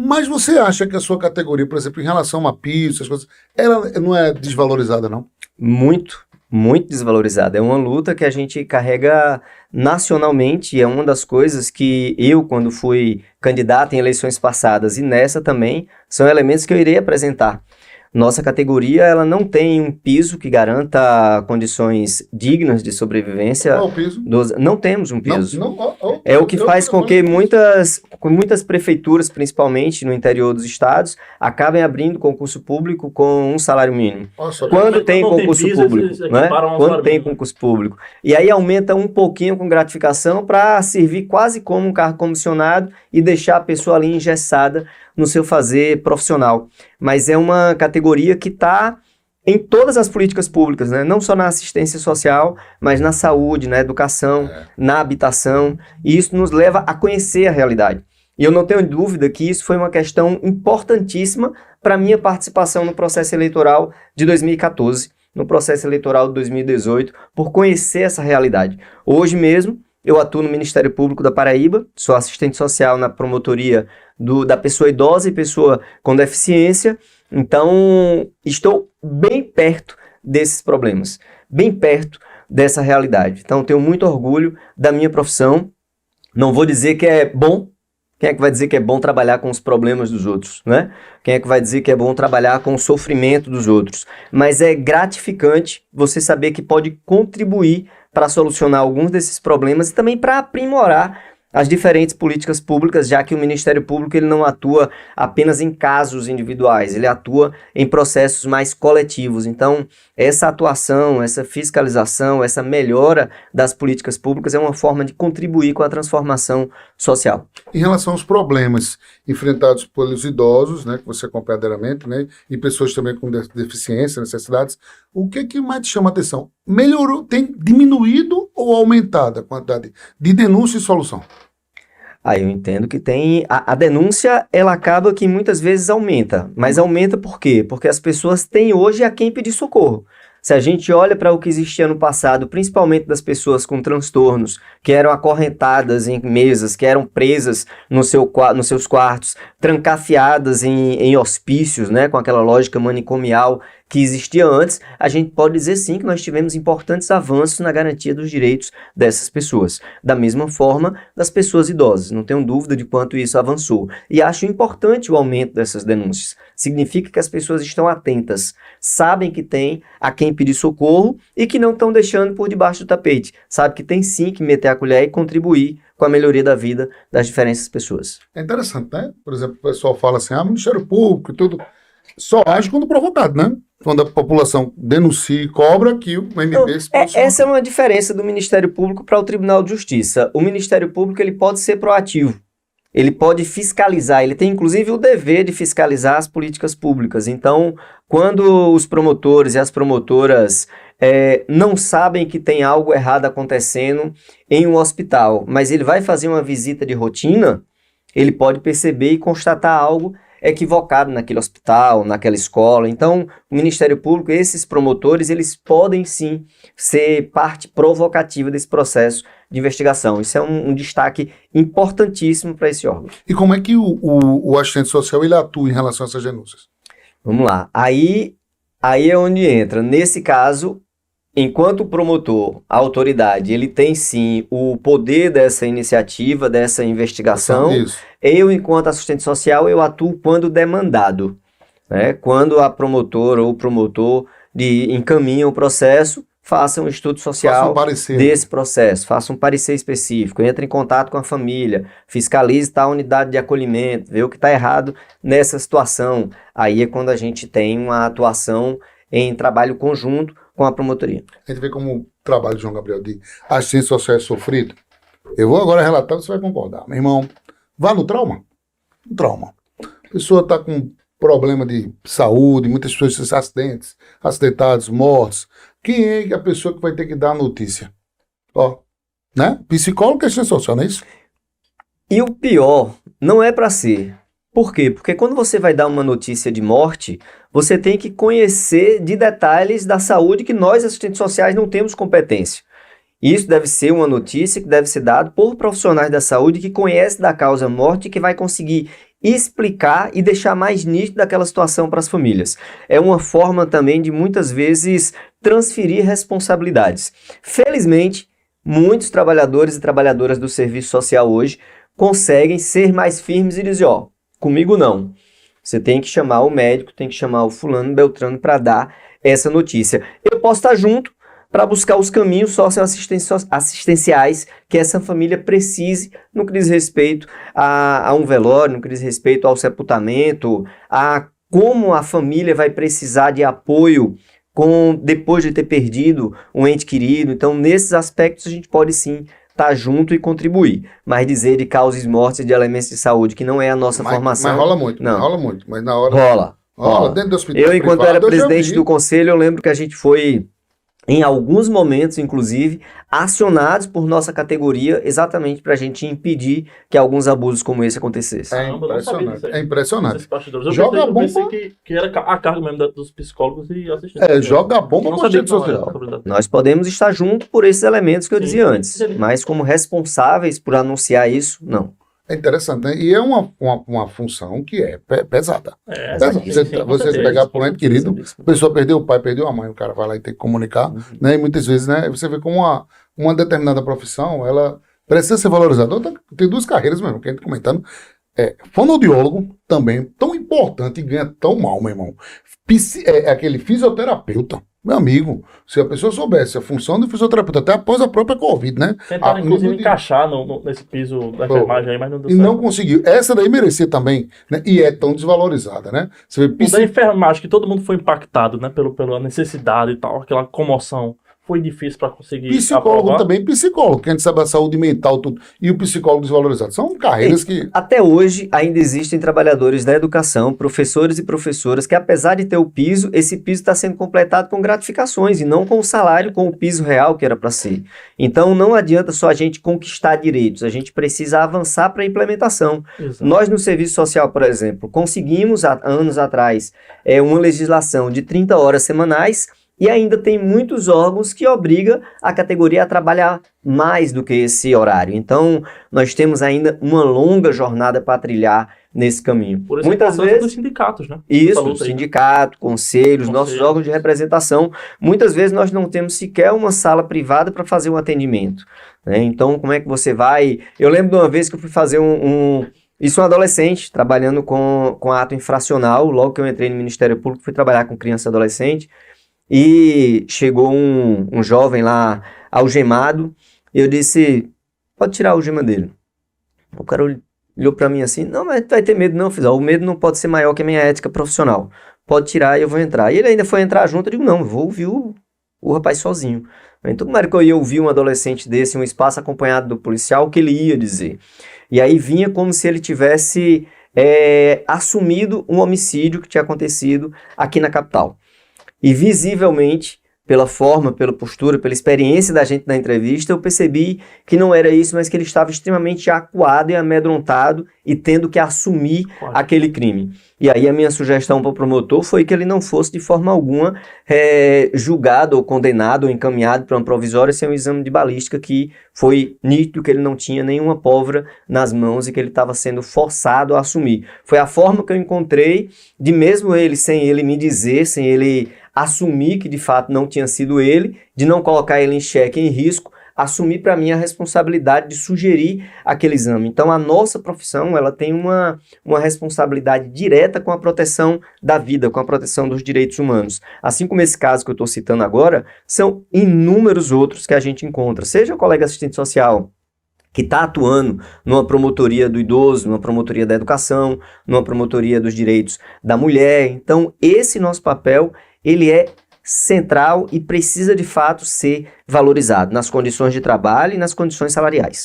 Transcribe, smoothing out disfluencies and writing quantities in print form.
Mas você acha que a sua categoria, por exemplo, em relação a piso, essas coisas, ela não é desvalorizada, não? Muito, muito desvalorizada. É uma luta que a gente carrega nacionalmente, e é uma das coisas que eu, quando fui candidato em eleições passadas e nessa também, são elementos que eu irei apresentar. Nossa categoria, ela não tem um piso que garanta condições dignas de sobrevivência. Qual é o piso? Não temos um piso. Não, É o que faz com que muitas prefeituras, principalmente no interior dos estados, acabem abrindo concurso público com um salário mínimo. Quando tem concurso público, né? Quando tem concurso público. E aí aumenta um pouquinho com gratificação para servir quase como um cargo comissionado e deixar a pessoa ali engessada no seu fazer profissional. Mas é uma categoria que está em todas as políticas públicas, né? Não só na assistência social, mas na saúde, na educação, na habitação, e isso nos leva a conhecer a realidade. E eu não tenho dúvida que isso foi uma questão importantíssima para a minha participação no processo eleitoral de 2014, no processo eleitoral de 2018, por conhecer essa realidade. Hoje mesmo, eu atuo no Ministério Público da Paraíba, sou assistente social na promotoria da pessoa idosa e pessoa com deficiência, então estou bem perto desses problemas, bem perto dessa realidade. Então tenho muito orgulho da minha profissão, não vou dizer que é bom. Quem é que vai dizer que é bom trabalhar com os problemas dos outros, né? Quem é que vai dizer que é bom trabalhar com o sofrimento dos outros? Mas é gratificante você saber que pode contribuir para solucionar alguns desses problemas e também para aprimorar as diferentes políticas públicas, já que o Ministério Público ele não atua apenas em casos individuais, ele atua em processos mais coletivos. Então, essa atuação, essa fiscalização, essa melhora das políticas públicas é uma forma de contribuir com a transformação social. Em relação aos problemas enfrentados pelos idosos, né, que você acompanha diariamente, né, e pessoas também com deficiência, necessidades, o que mais te chama a atenção? Melhorou, tem diminuído ou aumentado a quantidade de denúncia e solução? Aí eu entendo que tem... A denúncia, ela acaba que muitas vezes aumenta. Mas aumenta por quê? Porque as pessoas têm hoje a quem pedir socorro. Se a gente olha para o que existia no passado, principalmente das pessoas com transtornos, que eram acorrentadas em mesas, que eram presas nos seus quartos, trancafiadas em hospícios, né, com aquela lógica manicomial que existia antes, a gente pode dizer sim que nós tivemos importantes avanços na garantia dos direitos dessas pessoas. Da mesma forma, das pessoas idosas. Não tenho dúvida de quanto isso avançou. E acho importante o aumento dessas denúncias. Significa que as pessoas estão atentas, sabem que tem a quem pedir socorro e que não estão deixando por debaixo do tapete. Sabe que tem sim que meter a colher e contribuir com a melhoria da vida das diferentes pessoas. É interessante, né? Por exemplo, o pessoal fala assim, Ministério Público e tudo, só age quando provocado, né? Quando a população denuncia e cobra, que o MB se posiciona. Essa é uma diferença do Ministério Público para o Tribunal de Justiça. O Ministério Público ele pode ser proativo, ele pode fiscalizar, ele tem inclusive o dever de fiscalizar as políticas públicas. Então, quando os promotores e as promotoras não sabem que tem algo errado acontecendo em um hospital, mas ele vai fazer uma visita de rotina, ele pode perceber e constatar algo equivocado naquele hospital, naquela escola. Então, o Ministério Público, esses promotores, eles podem sim ser parte provocativa desse processo de investigação. Isso é um destaque importantíssimo para esse órgão. E como é que o assistente social ele atua em relação a essas denúncias? Vamos lá. Aí é onde entra. Nesse caso, enquanto o promotor, a autoridade, ele tem sim o poder dessa iniciativa, dessa investigação. Isso. Eu, enquanto assistente social, eu atuo quando demandado, né? Quando a promotora ou o promotor encaminha o processo, faça um estudo social desse processo, faça um parecer específico, entre em contato com a família, fiscalize a unidade de acolhimento, vê o que está errado nessa situação. Aí é quando a gente tem uma atuação em trabalho conjunto com a promotoria. A gente vê como o trabalho de João Gabriel de assistente social é sofrido. Eu vou agora relatar, você vai concordar. Meu irmão, vá no trauma. No trauma. A pessoa está com problema de saúde, muitas pessoas acidentados, mortos. Quem é a pessoa que vai ter que dar a notícia? Ó, né? Psicólogo e assistente social, não é isso? E o pior, não é para ser. Por quê? Porque quando você vai dar uma notícia de morte, você tem que conhecer de detalhes da saúde que nós, assistentes sociais, não temos competência. Isso deve ser uma notícia que deve ser dada por profissionais da saúde que conhecem da causa morte e que vai conseguir explicar e deixar mais nítido aquela situação para as famílias. É uma forma também de, muitas vezes, transferir responsabilidades. Felizmente, muitos trabalhadores e trabalhadoras do serviço social hoje conseguem ser mais firmes e dizer, ó, comigo não. Você tem que chamar o médico, tem que chamar o fulano, beltrano para dar essa notícia. Eu posso estar junto para buscar os caminhos socioassistenciais que essa família precise no que diz respeito a um velório, no que diz respeito ao sepultamento, a como a família vai precisar de apoio depois de ter perdido um ente querido. Então, nesses aspectos, a gente pode sim estar junto e contribuir. Mas dizer de causas mortes e de elementos de saúde, que não é a nossa formação... Mas rola muito, não. Rola muito. Mas na hora... Rola. Dentro do hospital eu, enquanto era presidente do conselho, eu lembro que a gente foi... em alguns momentos, inclusive, acionados por nossa categoria exatamente para a gente impedir que alguns abusos como esse acontecessem. É impressionante. Joga a bomba. Que era a carga mesmo dos psicólogos e assistentes. Joga a bomba com a rede social. Nós podemos estar juntos por esses elementos que eu dizia antes, mas como responsáveis por anunciar isso, não. É interessante, né? E é uma função que é pesada. Você pegar por um ente querido, a pessoa perdeu o pai, perdeu a mãe, o cara vai lá e tem que comunicar, né? E muitas vezes, né? Você vê como uma determinada profissão, ela precisa ser valorizada. Tem duas carreiras mesmo, que a gente comentando. Fonoaudiólogo também, tão importante e ganha tão mal, meu irmão. Aquele fisioterapeuta. Meu amigo, se a pessoa soubesse a função do fisioterapeuta até após a própria Covid, né? Tentaram, inclusive, encaixar nesse piso da enfermagem aí, mas não deu certo. E não conseguiu. Essa daí merecia também, né? E é tão desvalorizada, né? Você vê da enfermagem, que todo mundo foi impactado, né? Pela necessidade e tal, aquela comoção. Foi difícil para conseguir psicólogo aprovar. Também, psicólogo, que a gente sabe a saúde mental, tudo, e o psicólogo desvalorizado. São carreiras que... Até hoje, ainda existem trabalhadores da educação, professores e professoras, que apesar de ter o piso, esse piso está sendo completado com gratificações, e não com o salário, com o piso real que era para ser. Então, não adianta só a gente conquistar direitos, a gente precisa avançar para a implementação. Exato. Nós, no Serviço Social, por exemplo, conseguimos, há anos atrás, uma legislação de 30 horas semanais, e ainda tem muitos órgãos que obrigam a categoria a trabalhar mais do que esse horário. Então, nós temos ainda uma longa jornada para trilhar nesse caminho. Por isso, muitas vezes dos sindicatos, né? Isso, sindicato, conselhos, nossos órgãos de representação. Muitas vezes nós não temos sequer uma sala privada para fazer um atendimento, né? Então, como é que você vai... Eu lembro de uma vez que eu fui fazer Isso um adolescente, trabalhando com ato infracional. Logo que eu entrei no Ministério Público, fui trabalhar com criança e adolescente. E chegou um jovem lá algemado, e eu disse, pode tirar a algema dele. O cara olhou pra mim assim, não, mas tu vai ter medo não, filho, o medo não pode ser maior que a minha ética profissional. Pode tirar e eu vou entrar. E ele ainda foi entrar junto, eu digo, não, eu vou ouvir o rapaz sozinho. Então como era que eu ia ouvir um adolescente desse em um espaço acompanhado do policial, o que ele ia dizer? E aí vinha como se ele tivesse assumido um homicídio que tinha acontecido aqui na capital. E visivelmente, pela forma, pela postura, pela experiência da gente na entrevista, eu percebi que não era isso, mas que ele estava extremamente acuado e amedrontado e tendo que assumir aquele crime. E aí a minha sugestão para o promotor foi que ele não fosse de forma alguma julgado ou condenado ou encaminhado para uma provisória sem um exame de balística, que foi nítido que ele não tinha nenhuma pólvora nas mãos e que ele estava sendo forçado a assumir. Foi a forma que eu encontrei de, mesmo ele, sem ele me dizer, sem ele assumir que de fato não tinha sido ele, de não colocar ele em xeque, em risco, assumir para mim a responsabilidade de sugerir aquele exame. Então a nossa profissão, ela tem uma responsabilidade direta com a proteção da vida, com a proteção dos direitos humanos. Assim como esse caso que eu estou citando agora, são inúmeros outros que a gente encontra, seja o colega assistente social, que está atuando numa promotoria do idoso, numa promotoria da educação, numa promotoria dos direitos da mulher. Então esse nosso papel, ele é central e precisa de fato ser valorizado nas condições de trabalho e nas condições salariais.